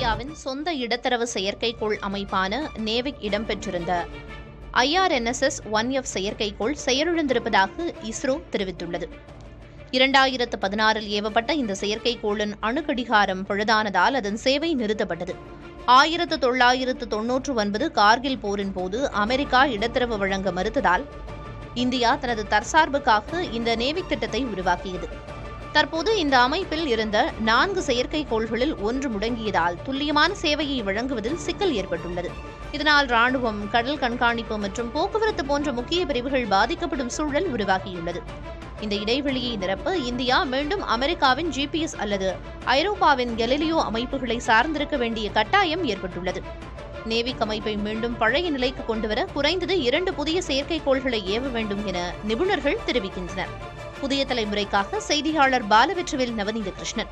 இந்தியாவின் சொந்த இடத்தரவு செயற்கைக்கோள் அமைப்பான நேவிக் இடம்பெற்றிருந்த IRNSS-1F செயற்கைக்கோள் செயலிழந்திருப்பதாக இஸ்ரோ தெரிவித்துள்ளது. 2016 ஏவப்பட்ட இந்த செயற்கைக்கோளின் அணுக்கடிகாரம் பழுதானதால் அதன் சேவை நிறுத்தப்பட்டது. 1999 கார்கில் போரின் போது அமெரிக்கா இடத்தரவு வழங்க மறுத்ததால் இந்தியா தனது தற்சார்புக்காக இந்த நேவிக் திட்டத்தை உருவாக்கியது. தற்போது இந்த அமைப்பில் இருந்த 4 செயற்கைக்கோள்களில் ஒன்று முடங்கியதால் துல்லியமான சேவையை வழங்குவதில் சிக்கல் ஏற்பட்டுள்ளது. இதனால் ராணுவம், கடல் கண்காணிப்பு மற்றும் போக்குவரத்து போன்ற முக்கிய பிரிவுகள் பாதிக்கப்படும் சூழல் உருவாகியுள்ளது. இந்த இடைவெளியை நிரப்ப இந்தியா மீண்டும் அமெரிக்காவின் GPS அல்லது ஐரோப்பாவின் கெலிலியோ அமைப்புகளை சார்ந்திருக்க வேண்டிய கட்டாயம் ஏற்பட்டுள்ளது. நேவிக் அமைப்பை மீண்டும் பழைய நிலைக்கு கொண்டுவர குறைந்தது 2 புதிய செயற்கைக்கோள்களை ஏவ வேண்டும் என நிபுணர்கள் தெரிவிக்கின்றனர். புதிய தலைமுறைக்காக செய்தியாளர் பாலவெற்றிவேல் நவநீத கிருஷ்ணன்.